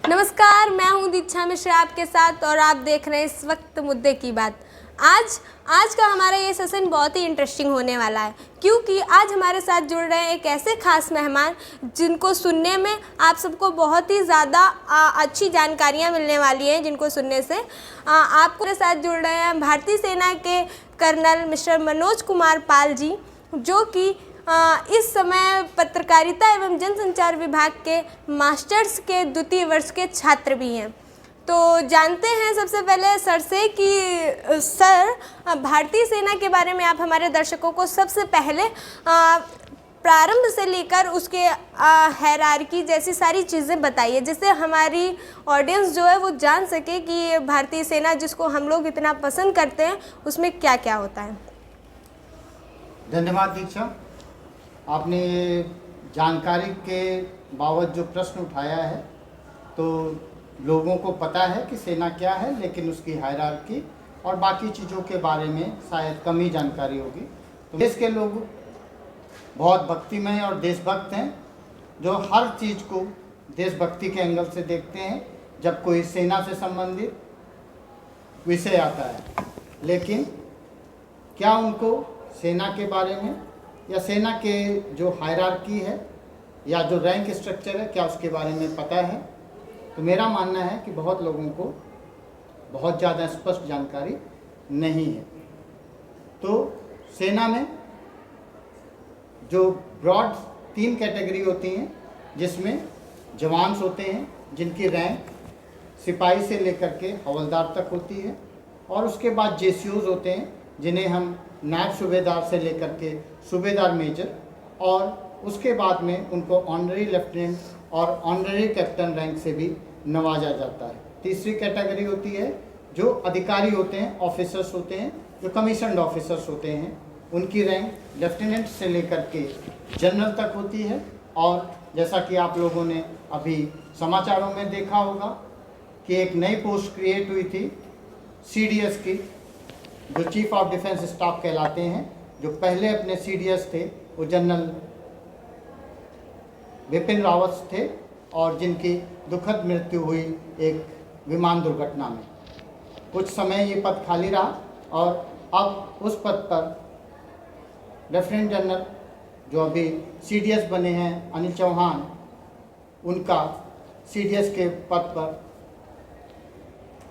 नमस्कार, मैं हूं दीक्षा मिश्रा आपके साथ और आप देख रहे हैं इस वक्त मुद्दे की बात। आज का हमारा ये सेशन बहुत ही इंटरेस्टिंग होने वाला है, क्योंकि आज हमारे साथ जुड़ रहे हैं एक ऐसे खास मेहमान जिनको सुनने में आप सबको बहुत ही ज़्यादा अच्छी जानकारियां मिलने वाली हैं। जिनको सुनने से आपके साथ जुड़ रहे हैं भारतीय सेना के कर्नल मिस्टर मनोज कुमार पाल जी, जो कि इस समय पत्रकारिता एवं जनसंचार विभाग के मास्टर्स के द्वितीय वर्ष के छात्र भी हैं। तो जानते हैं सबसे पहले सर से कि सर, भारतीय सेना के बारे में आप हमारे दर्शकों को सबसे पहले प्रारंभ से लेकर उसके हायरार्की जैसी सारी चीज़ें बताइए, जिससे हमारी ऑडियंस जो है वो जान सके कि ये भारतीय सेना जिसको हम लोग इतना पसंद करते हैं उसमें क्या क्या होता है। धन्यवाद दीक्षा, आपने ये जानकारी के बाबत जो प्रश्न उठाया है, तो लोगों को पता है कि सेना क्या है, लेकिन उसकी हायरार्की और बाकी चीज़ों के बारे में शायद कम ही जानकारी होगी। तो देश के लोग बहुत भक्तिमय और देशभक्त हैं, जो हर चीज़ को देशभक्ति के एंगल से देखते हैं जब कोई सेना से संबंधित विषय आता है। लेकिन क्या उनको सेना के बारे में या सेना के जो हायरार्की है या जो रैंक स्ट्रक्चर है, क्या उसके बारे में पता है? तो मेरा मानना है कि बहुत लोगों को बहुत ज़्यादा स्पष्ट जानकारी नहीं है। तो सेना में जो ब्रॉड 3 कैटेगरी होती हैं, जिसमें जवान्स होते हैं जिनकी रैंक सिपाही से लेकर के हवलदार तक होती है, और उसके बाद जेसीओज होते हैं जिन्हें हम नायब सूबेदार से लेकर के सूबेदार मेजर, और उसके बाद में उनको ऑनररी लेफ्टिनेंट और ऑनररी कैप्टन रैंक से भी नवाजा जाता है। तीसरी कैटेगरी होती है जो अधिकारी होते हैं, ऑफिसर्स होते हैं, जो कमीशन्ड ऑफिसर्स होते हैं, उनकी रैंक लेफ्टिनेंट से लेकर के जनरल तक होती है। और जैसा कि आप लोगों ने अभी समाचारों में देखा होगा कि एक नई पोस्ट क्रिएट हुई थी CDS की, जो चीफ ऑफ डिफेंस स्टाफ कहलाते हैं। जो पहले अपने CDS थे वो जनरल बिपिन रावत थे, और जिनकी दुखद मृत्यु हुई एक विमान दुर्घटना में। कुछ समय ये पद खाली रहा, और अब उस पद पर लेफ्टिनेंट जनरल जो अभी CDS बने हैं अनिल चौहान, उनका CDS के पद पर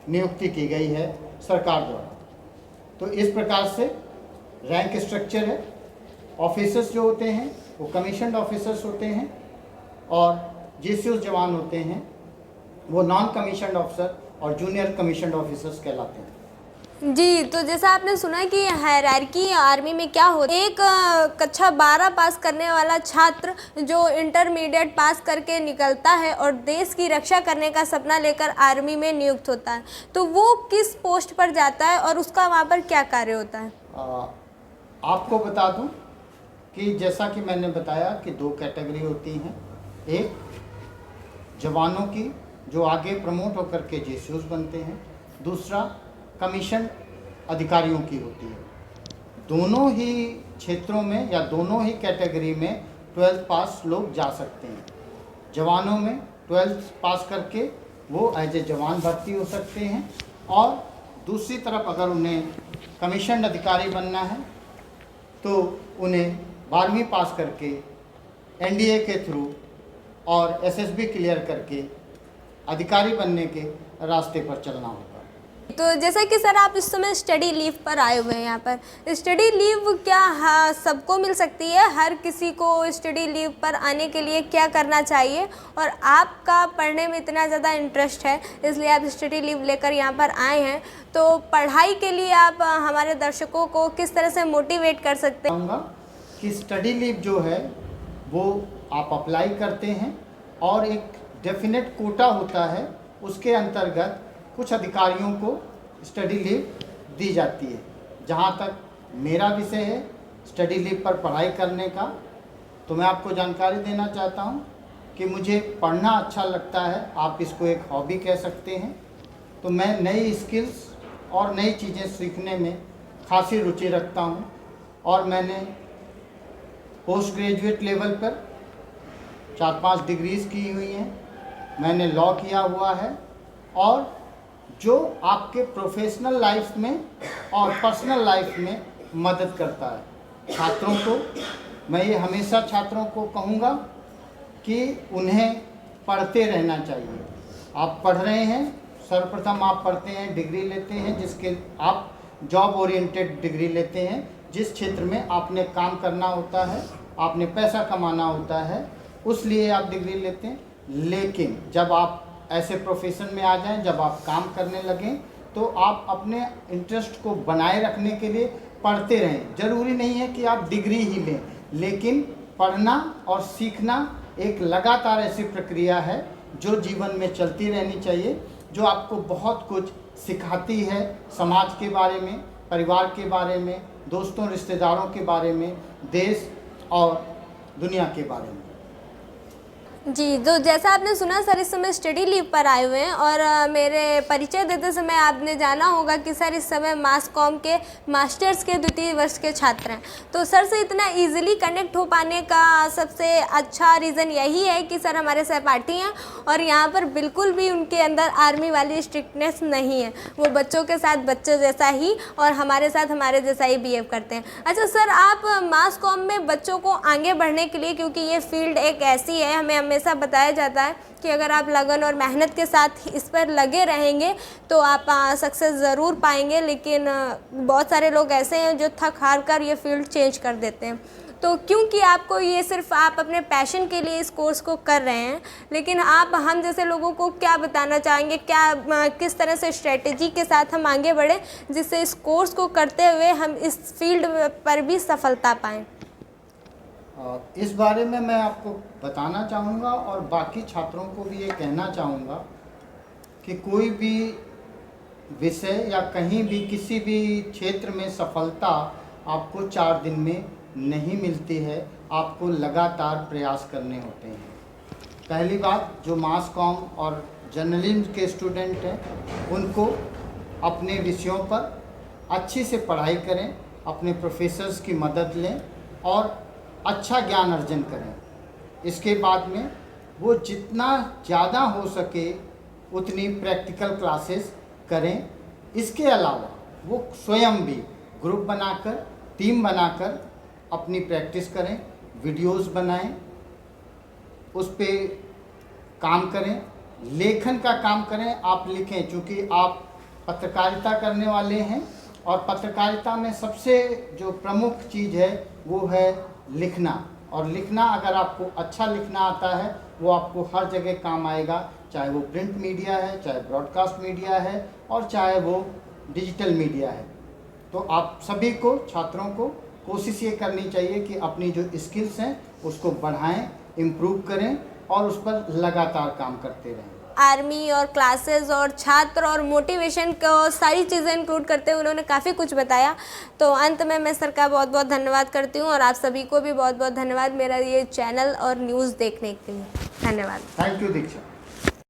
नियुक्ति की गई है सरकार द्वारा। तो इस प्रकार से रैंक स्ट्रक्चर है। ऑफिसर्स जो होते हैं वो कमीशन्ड ऑफिसर्स होते हैं, और जेसीओ जवान होते हैं वो नॉन कमीशन्ड ऑफिसर और जूनियर कमीशन्ड ऑफिसर्स कहलाते हैं। जी, तो जैसा आपने सुना कि हायरार्की आर्मी में क्या होता है, एक कक्षा 12 पास करने वाला छात्र जो इंटरमीडिएट पास करके निकलता है और देश की रक्षा करने का सपना लेकर आर्मी में नियुक्त होता है, तो वो किस पोस्ट पर जाता है और उसका वहाँ पर क्या कार्य होता है? आपको बता दूं कि जैसा कि मैंने बताया कि 2 कैटेगरी होती हैं। एक जवानों की जो आगे प्रमोट होकर के जेसीओस बनते हैं, दूसरा कमीशन अधिकारियों की होती है। दोनों ही क्षेत्रों में या दोनों ही कैटेगरी में 12th पास लोग जा सकते हैं। जवानों में 12th पास करके वो एज ए जवान भर्ती हो सकते हैं, और दूसरी तरफ अगर उन्हें कमीशन अधिकारी बनना है तो उन्हें 12वीं पास करके NDA के थ्रू और SSB क्लियर करके अधिकारी बनने के रास्ते पर चलना होगा। तो जैसा कि सर आप इस समय स्टडी लीव पर आए हुए हैं, यहाँ पर स्टडी लीव क्या सबको मिल सकती है? हर किसी को स्टडी लीव पर आने के लिए क्या करना चाहिए? और आपका पढ़ने में इतना ज़्यादा इंटरेस्ट है, इसलिए आप स्टडी लीव लेकर यहाँ पर आए हैं, तो पढ़ाई के लिए आप हमारे दर्शकों को किस तरह से मोटिवेट कर सकते हैं? कि स्टडी लीव जो है वो आप अप्लाई करते हैं, और एक डेफिनेट कोटा होता है, उसके अंतर्गत कुछ अधिकारियों को स्टडी लीव दी जाती है। जहाँ तक मेरा विषय है स्टडी लीव पर पढ़ाई करने का, तो मैं आपको जानकारी देना चाहता हूँ कि मुझे पढ़ना अच्छा लगता है, आप इसको एक हॉबी कह सकते हैं। तो मैं नई स्किल्स और नई चीज़ें सीखने में खासी रुचि रखता हूँ, और मैंने पोस्ट ग्रेजुएट लेवल पर 4-5 डिग्रीज़ की हुई हैं, मैंने लॉ किया हुआ है और जो आपके प्रोफेशनल लाइफ में और पर्सनल लाइफ में मदद करता है। छात्रों को मैं ये हमेशा छात्रों को कहूँगा कि उन्हें पढ़ते रहना चाहिए। आप पढ़ रहे हैं, सर्वप्रथम आप पढ़ते हैं, डिग्री लेते हैं, जिसके आप जॉब ओरिएंटेड डिग्री लेते हैं, जिस क्षेत्र में आपने काम करना होता है, आपने पैसा कमाना होता है, उस लिए आप डिग्री लेते हैं। लेकिन जब आप ऐसे प्रोफेशन में आ जाएं, जब आप काम करने लगें, तो आप अपने इंटरेस्ट को बनाए रखने के लिए पढ़ते रहें। ज़रूरी नहीं है कि आप डिग्री ही लें, लेकिन पढ़ना और सीखना एक लगातार ऐसी प्रक्रिया है जो जीवन में चलती रहनी चाहिए, जो आपको बहुत कुछ सिखाती है, समाज के बारे में, परिवार के बारे में, दोस्तों रिश्तेदारों के बारे में, देश और दुनिया के बारे में। जी, तो जैसा आपने सुना सर इस समय स्टडी लीव पर आए हुए हैं और मेरे परिचय देते समय आपने जाना होगा कि सर इस समय मास कॉम के मास्टर्स के द्वितीय वर्ष के छात्र हैं। तो सर से इतना इजीली कनेक्ट हो पाने का सबसे अच्छा रीज़न यही है कि सर हमारे सहपाठी हैं और यहाँ पर बिल्कुल भी उनके अंदर आर्मी वाली स्ट्रिक्टनेस नहीं है। वो बच्चों के साथ बच्चों जैसा ही और हमारे साथ हमारे जैसा ही बिहेव करते हैं। अच्छा सर, आप मास कॉम में बच्चों को आगे बढ़ने के लिए, क्योंकि ये फील्ड एक ऐसी है, हमें हमेशा बताया जाता है कि अगर आप लगन और मेहनत के साथ इस पर लगे रहेंगे तो आप सक्सेस ज़रूर पाएंगे, लेकिन बहुत सारे लोग ऐसे हैं जो थक हार कर ये फील्ड चेंज कर देते हैं। तो क्योंकि आपको ये सिर्फ आप अपने पैशन के लिए इस कोर्स को कर रहे हैं, लेकिन आप हम जैसे लोगों को क्या बताना चाहेंगे, क्या किस तरह से स्ट्रेटेजी के साथ हम आगे बढ़ें जिससे इस कोर्स को करते हुए हम इस फील्ड पर भी सफलता पाएँ? इस बारे में मैं आपको बताना चाहूँगा और बाकी छात्रों को भी ये कहना चाहूँगा कि कोई भी विषय या कहीं भी किसी भी क्षेत्र में सफलता आपको 4 दिन में नहीं मिलती है, आपको लगातार प्रयास करने होते हैं। पहली बात, जो मास कॉम और जर्नलिज्म के स्टूडेंट हैं उनको अपने विषयों पर अच्छी से पढ़ाई करें, अपने प्रोफेसर्स की मदद लें और अच्छा ज्ञान अर्जन करें। इसके बाद में वो जितना ज़्यादा हो सके उतनी प्रैक्टिकल क्लासेस करें। इसके अलावा वो स्वयं भी ग्रुप बनाकर, टीम बनाकर अपनी प्रैक्टिस करें, वीडियोस बनाएं, उस पे काम करें, लेखन का काम करें, आप लिखें। चूँकि आप पत्रकारिता करने वाले हैं और पत्रकारिता में सबसे जो प्रमुख चीज़ है वो है लिखना। और लिखना, अगर आपको अच्छा लिखना आता है वो आपको हर जगह काम आएगा, चाहे वो प्रिंट मीडिया है, चाहे ब्रॉडकास्ट मीडिया है और चाहे वो डिजिटल मीडिया है। तो आप सभी को, छात्रों को कोशिश ये करनी चाहिए कि अपनी जो स्किल्स हैं उसको बढ़ाएं, इम्प्रूव करें और उस पर लगातार काम करते रहें। आर्मी और क्लासेस और छात्र और मोटिवेशन को सारी चीज़ें इंक्लूड करते हुए उन्होंने काफ़ी कुछ बताया। तो अंत में मैं सर का बहुत बहुत धन्यवाद करती हूँ और आप सभी को भी बहुत बहुत धन्यवाद मेरा ये चैनल और न्यूज़ देखने के लिए। धन्यवाद। Thank you Diksha.